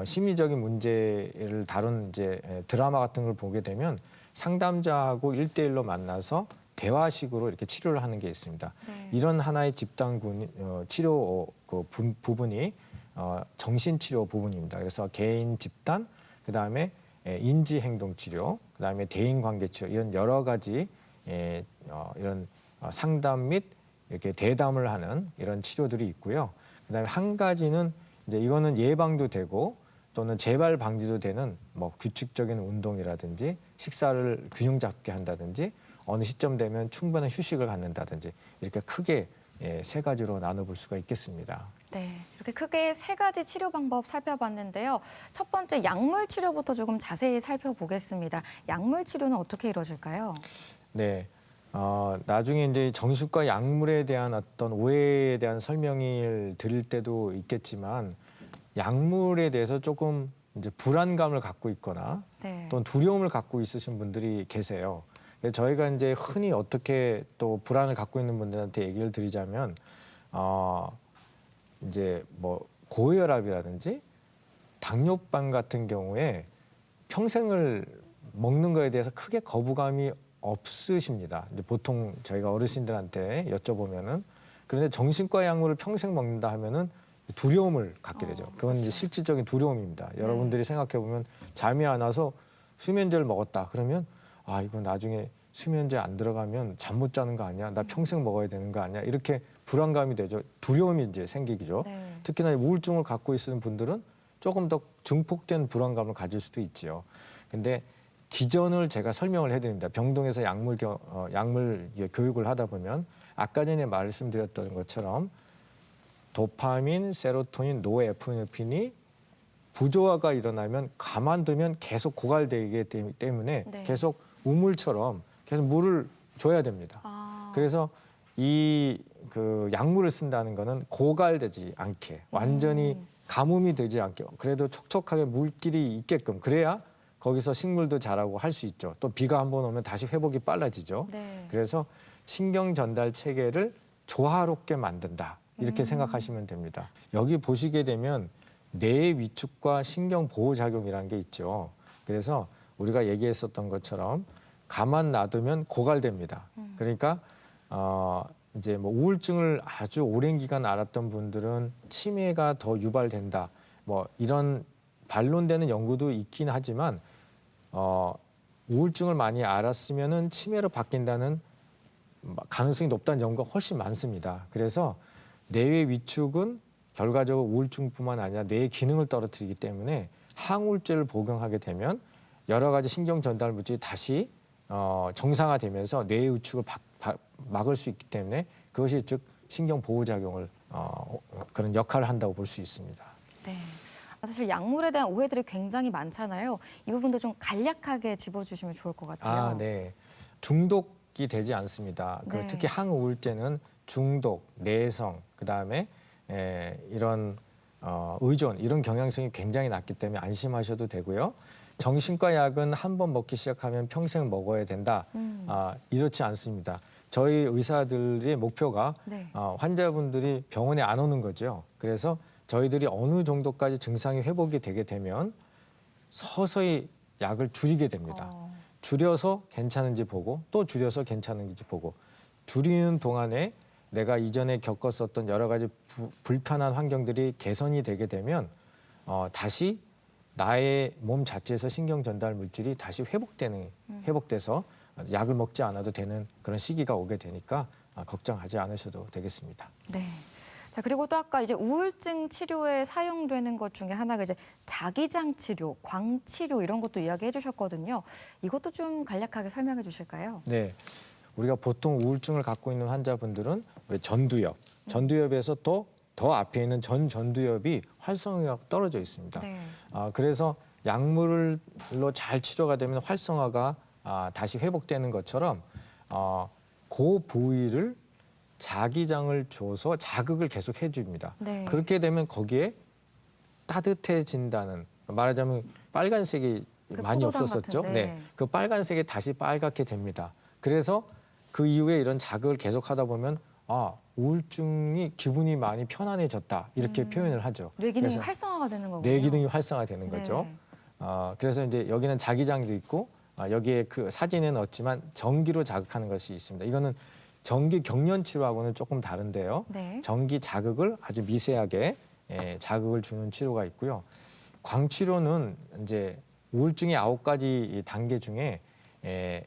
심리적인 문제를 다룬 이제 드라마 같은 걸 보게 되면 상담자하고 1대1로 만나서 대화식으로 이렇게 치료를 하는 게 있습니다. 네. 이런 하나의 집단 치료 부분이 정신치료 부분입니다. 그래서 개인 집단, 그다음에 인지행동치료, 그다음에 대인관계치료 이런 여러 가지 이런 상담 및 이렇게 대담을 하는 이런 치료들이 있고요. 그다음에 한 가지는 이제 이거는 예방도 되고 또는 재발 방지도 되는 뭐 규칙적인 운동이라든지 식사를 균형 잡게 한다든지 어느 시점 되면 충분한 휴식을 갖는다든지 이렇게 크게 세 가지로 나눠볼 수가 있겠습니다. 네, 이렇게 크게 세 가지 치료 방법 살펴봤는데요. 첫 번째 약물 치료부터 조금 자세히 살펴보겠습니다. 약물 치료는 어떻게 이루어질까요? 네, 나중에 이제 정신과 약물에 대한 어떤 오해에 대한 설명을 드릴 때도 있겠지만 약물에 대해서 조금 이제 불안감을 갖고 있거나 네. 또는 두려움을 갖고 있으신 분들이 계세요. 그래서 저희가 이제 흔히 어떻게 또 불안을 갖고 있는 분들한테 얘기를 드리자면 이제 뭐 고혈압이라든지 당뇨병 같은 경우에 평생을 먹는 거에 대해서 크게 거부감이 없으십니다. 이제 보통 저희가 어르신들한테 여쭤보면은 그런데 정신과 약물을 평생 먹는다 하면은 두려움을 갖게 되죠. 그건 이제 실질적인 두려움입니다. 여러분들이 생각해 보면 잠이 안 와서 수면제를 먹었다 그러면 아 이거 나중에 수면제 안 들어가면 잠 못 자는 거 아니야? 나 평생 먹어야 되는 거 아니야? 이렇게 불안감이 되죠. 두려움이 이제 생기죠. 네. 특히나 우울증을 갖고 있는 분들은 조금 더 증폭된 불안감을 가질 수도 있지요. 근데 기전을 제가 설명을 해드립니다. 병동에서 약물 교육을 하다 보면 아까 전에 말씀드렸던 것처럼 도파민, 세로토닌, 노에프네핀이 부조화가 일어나면 가만두면 계속 고갈되기 때문에 네. 계속 우물처럼 계속 물을 줘야 됩니다. 그래서 이 그 약물을 쓴다는 거는 고갈되지 않게 완전히 가뭄이 되지 않게 그래도 촉촉하게 물길이 있게끔 그래야 거기서 식물도 자라고 할 수 있죠. 또 비가 한번 오면 다시 회복이 빨라지죠. 네. 그래서 신경 전달 체계를 조화롭게 만든다. 이렇게 생각하시면 됩니다. 여기 보시게 되면 뇌 위축과 신경 보호 작용이라는 게 있죠. 그래서 우리가 얘기했었던 것처럼 가만 놔두면 고갈됩니다. 그러니까 이제 뭐 우울증을 아주 오랜 기간 앓았던 분들은 치매가 더 유발된다. 뭐 이런 반론되는 연구도 있긴 하지만 우울증을 많이 앓았으면은 치매로 바뀐다는 가능성이 높다는 연구가 훨씬 많습니다. 그래서 뇌의 위축은 결과적으로 우울증뿐만 아니라 뇌의 기능을 떨어뜨리기 때문에 항우울제를 복용하게 되면 여러 가지 신경 전달 물질이 다시 정상화되면서 뇌의 위축을 막을 수 있기 때문에 그것이 즉 신경 보호 작용을 그런 역할을 한다고 볼 수 있습니다. 네. 사실 약물에 대한 오해들이 굉장히 많잖아요. 이 부분도 좀 간략하게 짚어주시면 좋을 것 같아요. 네. 중독이 되지 않습니다. 네. 특히 항우울제는 중독, 내성, 그다음에 이런 의존 이런 경향성이 굉장히 낮기 때문에 안심하셔도 되고요. 정신과 약은 한 번 먹기 시작하면 평생 먹어야 된다. 이렇지 않습니다. 저희 의사들의 목표가 네. 환자분들이 병원에 안 오는 거죠. 그래서 저희들이 어느 정도까지 증상이 회복이 되게 되면 서서히 약을 줄이게 됩니다. 줄여서 괜찮은지 보고 또 줄여서 괜찮은지 보고 줄이는 동안에 내가 이전에 겪었었던 여러 가지 불편한 환경들이 개선이 되게 되면 다시 나의 몸 자체에서 신경 전달 물질이 다시 회복돼서 약을 먹지 않아도 되는 그런 시기가 오게 되니까 걱정하지 않으셔도 되겠습니다. 네. 자, 그리고 또 아까 이제 우울증 치료에 사용되는 것 중에 하나가 이제 자기장 치료, 광 치료 이런 것도 이야기해 주셨거든요. 이것도 좀 간략하게 설명해 주실까요? 네. 우리가 보통 우울증을 갖고 있는 환자분들은 왜 전두엽에서 더 앞에 있는 전두엽이 활성화가 떨어져 있습니다. 네. 그래서 약물로 잘 치료가 되면 활성화가 다시 회복되는 것처럼 그 부위를 자기장을 줘서 자극을 계속 해줍니다. 네. 그렇게 되면 거기에 따뜻해진다는 말하자면 빨간색이 그 많이 포도당 없었었죠. 같은, 네, 그 빨간색이 다시 빨갛게 됩니다. 그래서 그 이후에 이런 자극을 계속하다 보면 우울증이 기분이 많이 편안해졌다 이렇게 표현을 하죠. 뇌 기능이 그래서 활성화가 되는 거군요. 뇌 기능이 활성화되는 네. 거죠. 그래서 이제 여기는 자기장도 있고 여기에 그 사진에는 없지만 전기로 자극하는 것이 있습니다. 이거는 전기 경련 치료하고는 조금 다른데요. 네. 전기 자극을 아주 미세하게 자극을 주는 치료가 있고요. 광 치료는 이제 우울증의 9가지 단계 중에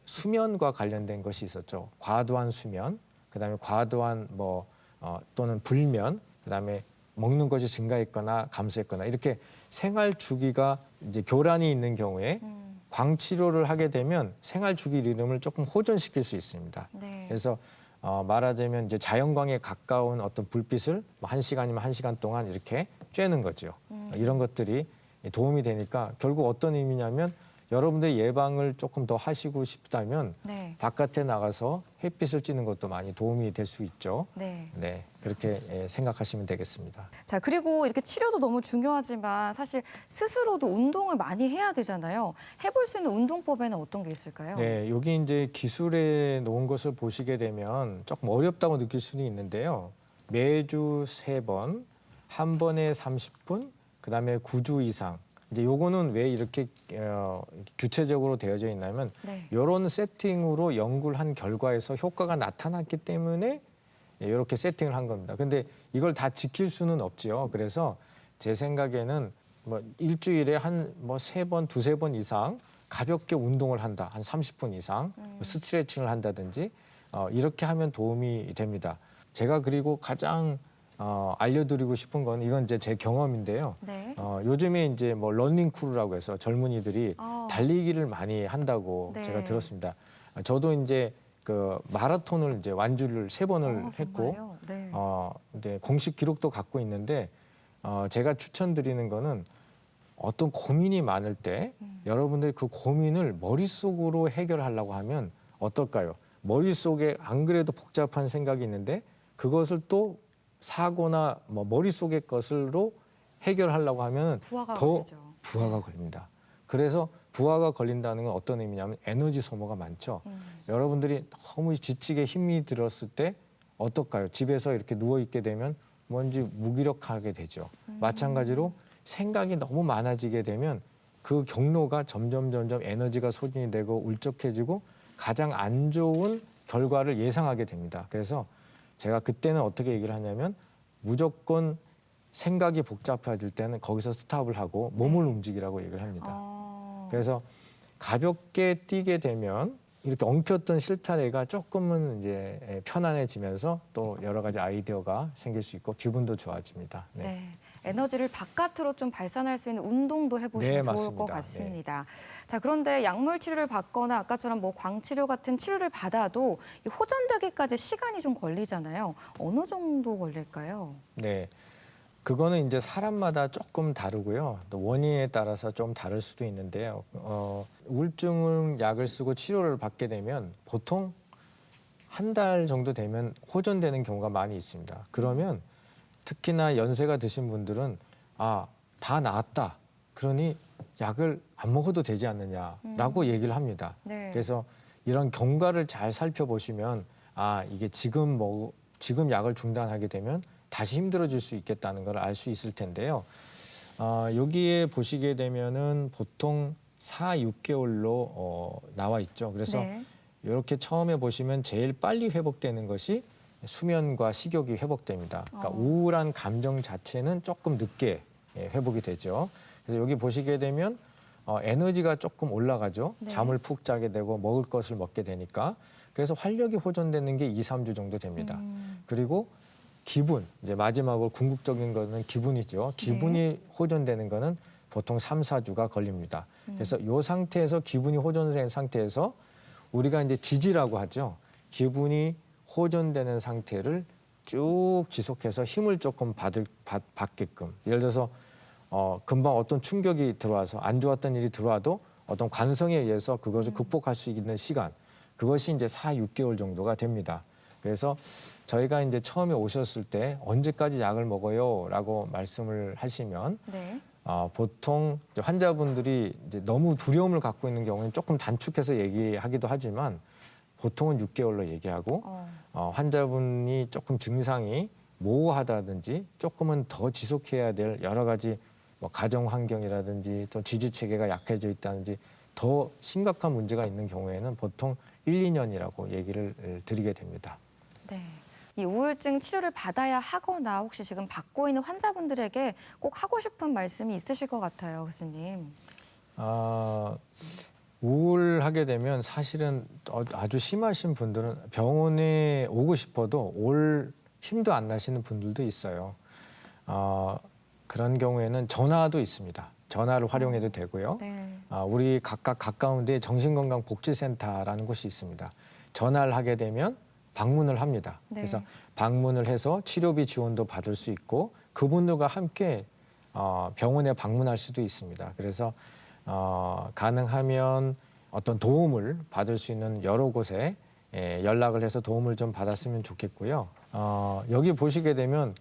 수면과 관련된 것이 있었죠. 과도한 수면, 그다음에 과도한 또는 불면, 그다음에 먹는 것이 증가했거나 감소했거나 이렇게 생활 주기가 이제 교란이 있는 경우에 광 치료를 하게 되면 생활 주기 리듬을 조금 호전시킬 수 있습니다. 네. 그래서 말하자면 이제 자연광에 가까운 어떤 불빛을 뭐 1시간이면 1시간 동안 이렇게 쬐는 거죠. 이런 것들이 도움이 되니까 결국 어떤 의미냐면 여러분들 예방을 조금 더 하시고 싶다면 네. 바깥에 나가서 햇빛을 쬐는 것도 많이 도움이 될 수 있죠. 네. 네, 그렇게 생각하시면 되겠습니다. 자, 그리고 이렇게 치료도 너무 중요하지만 사실 스스로도 운동을 많이 해야 되잖아요. 해볼 수 있는 운동법에는 어떤 게 있을까요? 네, 여기 이제 기술에 놓은 것을 보시게 되면 조금 어렵다고 느낄 수는 있는데요. 매주 3번, 한 번에 30분, 그다음에 9주 이상. 이제 요거는 왜 이렇게 구체적으로 되어져 있냐면 네. 이런 세팅으로 연구를 한 결과에서 효과가 나타났기 때문에 이렇게 세팅을 한 겁니다. 근데 이걸 다 지킬 수는 없지요. 그래서 제 생각에는 뭐 일주일에 한 뭐 3번, 2-3번 이상 가볍게 운동을 한다. 한 30분 이상 뭐 스트레칭을 한다든지 이렇게 하면 도움이 됩니다. 제가 그리고 가장 알려드리고 싶은 건 이건 이제 제 경험인데요. 네. 요즘에 이제 뭐 러닝 크루라고 해서 젊은이들이 아. 달리기를 많이 한다고 네. 제가 들었습니다. 저도 이제 그 마라톤을 이제 완주를 3번을 했고, 정말요? 네. 근데 공식 기록도 갖고 있는데 제가 추천드리는 거는 어떤 고민이 많을 때 여러분들이 그 고민을 머릿속으로 해결하려고 하면 어떨까요? 머릿속에 안 그래도 복잡한 생각이 있는데 그것을 또 사고나 뭐 머릿속의 것으로 해결하려고 하면 부하가 더 걸리죠. 부하가 걸립니다. 그래서 부하가 걸린다는 건 어떤 의미냐면 에너지 소모가 많죠. 여러분들이 너무 지치게 힘이 들었을 때 어떨까요? 집에서 이렇게 누워 있게 되면 뭔지 무기력하게 되죠. 마찬가지로 생각이 너무 많아지게 되면 그 경로가 점점 에너지가 소진이 되고 울적해지고 가장 안 좋은 결과를 예상하게 됩니다. 그래서 제가 그때는 어떻게 얘기를 하냐면 무조건 생각이 복잡해질 때는 거기서 스탑을 하고 몸을 움직이라고 얘기를 합니다. 그래서 가볍게 뛰게 되면 이렇게 엉켰던 실타래가 조금은 이제 편안해지면서 또 여러 가지 아이디어가 생길 수 있고 기분도 좋아집니다. 네. 네. 에너지를 바깥으로 좀 발산할 수 있는 운동도 해보시면 네, 좋을 맞습니다. 것 같습니다. 자, 그런데 약물 치료를 받거나 아까처럼 뭐 광치료 같은 치료를 받아도 이 호전되기까지 시간이 좀 걸리잖아요. 어느 정도 걸릴까요? 네. 그거는 이제 사람마다 조금 다르고요. 또 원인에 따라서 좀 다를 수도 있는데요. 우울증 약을 쓰고 치료를 받게 되면 보통 한 달 정도 되면 호전되는 경우가 많이 있습니다. 그러면 특히나 연세가 드신 분들은 다 나았다. 그러니 약을 안 먹어도 되지 않느냐라고 얘기를 합니다. 네. 그래서 이런 경과를 잘 살펴보시면 이게 지금 약을 중단하게 되면 다시 힘들어질 수 있겠다는 걸 알 수 있을 텐데요. 여기에 보시게 되면은 보통 4-6개월로 나와 있죠. 그래서 네. 이렇게 처음에 보시면 제일 빨리 회복되는 것이 수면과 식욕이 회복됩니다. 그러니까 우울한 감정 자체는 조금 늦게 회복이 되죠. 그래서 여기 보시게 되면 에너지가 조금 올라가죠. 네. 잠을 푹 자게 되고 먹을 것을 먹게 되니까. 그래서 활력이 호전되는 게 2-3주 정도 됩니다. 그리고 기분, 이제 마지막으로 궁극적인 거는 기분이죠. 기분이 호전되는 거는 보통 3-4주가 걸립니다. 그래서 이 상태에서 기분이 호전된 상태에서 우리가 이제 지지라고 하죠. 기분이 호전되는 상태를 쭉 지속해서 힘을 조금 받게끔. 예를 들어서 금방 어떤 충격이 들어와서 안 좋았던 일이 들어와도 어떤 관성에 의해서 그것을 극복할 수 있는 시간. 그것이 이제 4-6개월 정도가 됩니다. 그래서 저희가 이제 처음에 오셨을 때 언제까지 약을 먹어요라고 말씀을 하시면 네. 보통 이제 환자분들이 이제 너무 두려움을 갖고 있는 경우는 조금 단축해서 얘기하기도 하지만 보통은 6개월로 얘기하고 환자분이 조금 증상이 모호하다든지 조금은 더 지속해야 될 여러 가지 뭐 가정 환경이라든지 또 지지 체계가 약해져 있다든지 더 심각한 문제가 있는 경우에는 보통 1-2년이라고 얘기를 드리게 됩니다. 네. 이 우울증 치료를 받아야 하거나 혹시 지금 받고 있는 환자분들에게 꼭 하고 싶은 말씀이 있으실 것 같아요, 교수님. 우울하게 되면 사실은 아주 심하신 분들은 병원에 오고 싶어도 올 힘도 안 나시는 분들도 있어요. 그런 경우에는 전화도 있습니다. 전화를 활용해도 되고요. 네. 우리 각각 가까운 데 정신건강복지센터라는 곳이 있습니다. 전화를 하게 되면 방문을 합니다. 네. 그래서 방문을 해서 치료비 지원도 받을 수 있고 그분들과 함께 병원에 방문할 수도 있습니다. 그래서 가능하면 어떤 도움을 받을 수 있는 여러 곳에 연락을 해서 도움을 좀 받았으면 좋겠고요. 여기 보시게 되면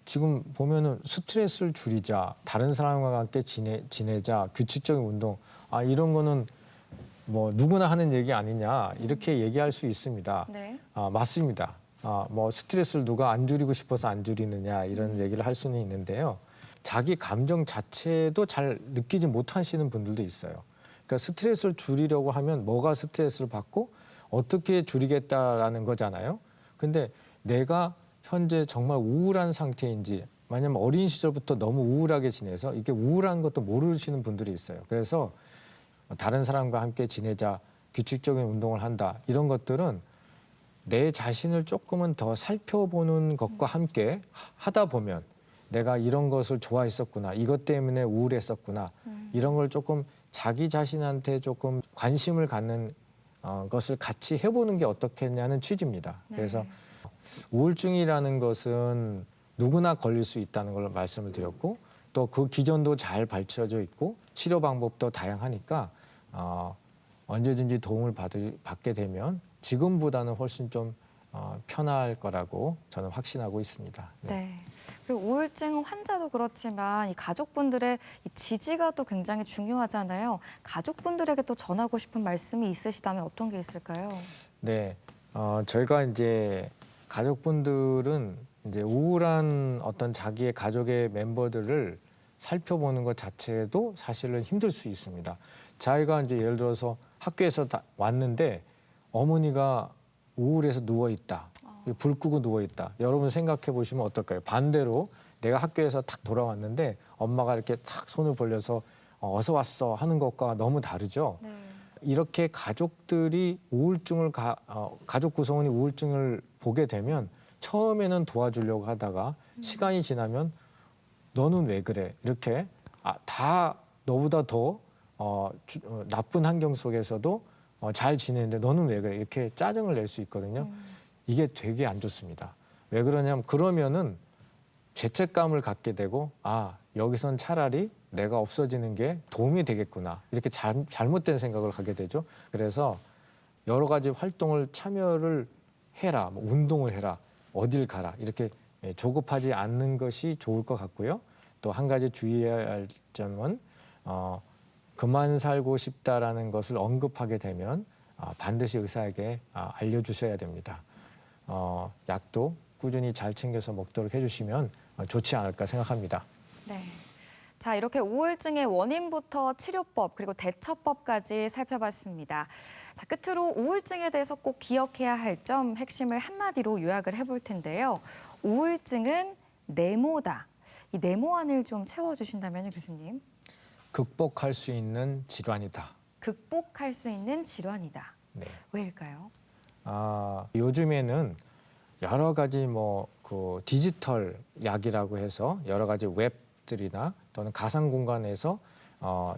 지금 보면은 스트레스를 줄이자, 다른 사람과 함께 지내자, 규칙적인 운동, 이런 거는 뭐 누구나 하는 얘기 아니냐 이렇게 얘기할 수 있습니다. 네. 맞습니다. 뭐 스트레스를 누가 안 줄이고 싶어서 안 줄이느냐 이런 얘기를 할 수는 있는데요. 자기 감정 자체도 잘 느끼지 못하시는 분들도 있어요. 그러니까 스트레스를 줄이려고 하면 뭐가 스트레스를 받고 어떻게 줄이겠다라는 거잖아요. 근데 내가 현재 정말 우울한 상태인지, 왜냐면 어린 시절부터 너무 우울하게 지내서 이게 우울한 것도 모르시는 분들이 있어요. 그래서 다른 사람과 함께 지내자, 규칙적인 운동을 한다, 이런 것들은 내 자신을 조금은 더 살펴보는 것과 함께 하다 보면 내가 이런 것을 좋아했었구나, 이것 때문에 우울했었구나, 이런 걸 조금 자기 자신한테 조금 관심을 갖는 것을 같이 해보는 게 어떻겠냐는 취지입니다. 네. 그래서 우울증이라는 것은 누구나 걸릴 수 있다는 걸 말씀을 드렸고, 또 그 기전도 잘 밝혀져 있고 치료 방법도 다양하니까 언제든지 도움을 받게 되면 지금보다는 훨씬 좀 편할 거라고 저는 확신하고 있습니다. 네. 그리고 우울증 환자도 그렇지만 이 가족분들의 이 지지가 또 굉장히 중요하잖아요. 가족분들에게 또 전하고 싶은 말씀이 있으시다면 어떤 게 있을까요? 네, 저희가 이제 가족분들은 이제 우울한 어떤 자기의 가족의 멤버들을 살펴보는 것 자체도 사실은 힘들 수 있습니다. 자기가 이제 예를 들어서 학교에서 왔는데 어머니가 우울해서 누워 있다, 불 끄고 누워 있다. 여러분 생각해 보시면 어떨까요? 반대로 내가 학교에서 탁 돌아왔는데 엄마가 이렇게 탁 손을 벌려서 어서 왔어 하는 것과 너무 다르죠. 네. 이렇게 가족들이 우울증을 가족 구성원이 우울증을 보게 되면 처음에는 도와주려고 하다가 시간이 지나면 너는 왜 그래? 이렇게 다 너보다 더 나쁜 환경 속에서도 잘 지내는데 너는 왜 그래? 이렇게 짜증을 낼 수 있거든요. 이게 되게 안 좋습니다. 왜 그러냐면 그러면은 죄책감을 갖게 되고 여기선 차라리 내가 없어지는 게 도움이 되겠구나, 이렇게 잘못된 생각을 하게 되죠. 그래서 여러 가지 활동을 참여를 해라, 뭐 운동을 해라, 어딜 가라, 이렇게 조급하지 않는 것이 좋을 것 같고요. 또 한 가지 주의해야 할 점은 그만 살고 싶다라는 것을 언급하게 되면 반드시 의사에게 알려주셔야 됩니다. 약도 꾸준히 잘 챙겨서 먹도록 해주시면 좋지 않을까 생각합니다. 네. 자, 이렇게 우울증의 원인부터 치료법 그리고 대처법까지 살펴봤습니다. 자, 끝으로 우울증에 대해서 꼭 기억해야 할 점 핵심을 한마디로 요약을 해볼 텐데요. 우울증은 네모다. 이 네모안을 좀 채워주신다면요, 교수님. 극복할 수 있는 질환이다. 극복할 수 있는 질환이다. 네. 왜일까요? 요즘에는 여러 가지 그 디지털 약이라고 해서 여러 가지 웹들이나 또는 가상 공간에서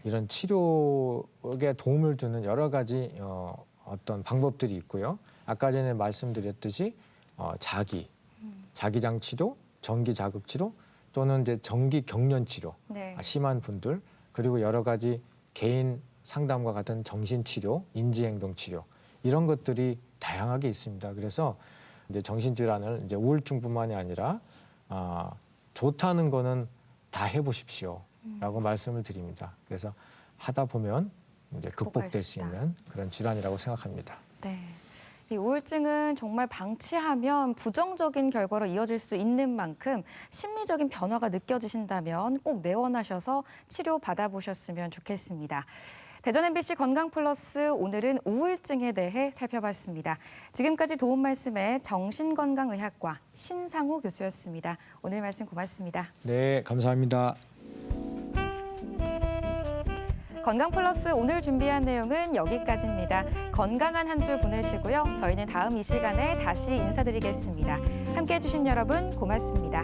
이런 치료에 도움을 주는 여러 가지 어떤 방법들이 있고요. 아까 전에 말씀드렸듯이 자기장 치료, 전기 자극 치료, 또는 이제 전기 경련 치료, 네. 심한 분들, 그리고 여러 가지 개인 상담과 같은 정신 치료, 인지 행동 치료, 이런 것들이 다양하게 있습니다. 그래서 이제 정신 질환을 이제 우울증뿐만이 아니라 좋다는 거는 다 해보십시오라고 말씀을 드립니다. 그래서 하다 보면 이제 극복될 수 있는 그런 질환이라고 생각합니다. 네. 이 우울증은 정말 방치하면 부정적인 결과로 이어질 수 있는 만큼 심리적인 변화가 느껴지신다면 꼭 내원하셔서 치료 받아보셨으면 좋겠습니다. 대전 MBC 건강플러스, 오늘은 우울증에 대해 살펴봤습니다. 지금까지 도움 말씀에 정신건강의학과 신상호 교수였습니다. 오늘 말씀 고맙습니다. 네, 감사합니다. 건강플러스 오늘 준비한 내용은 여기까지입니다. 건강한 한 주 보내시고요. 저희는 다음 이 시간에 다시 인사드리겠습니다. 함께해 주신 여러분 고맙습니다.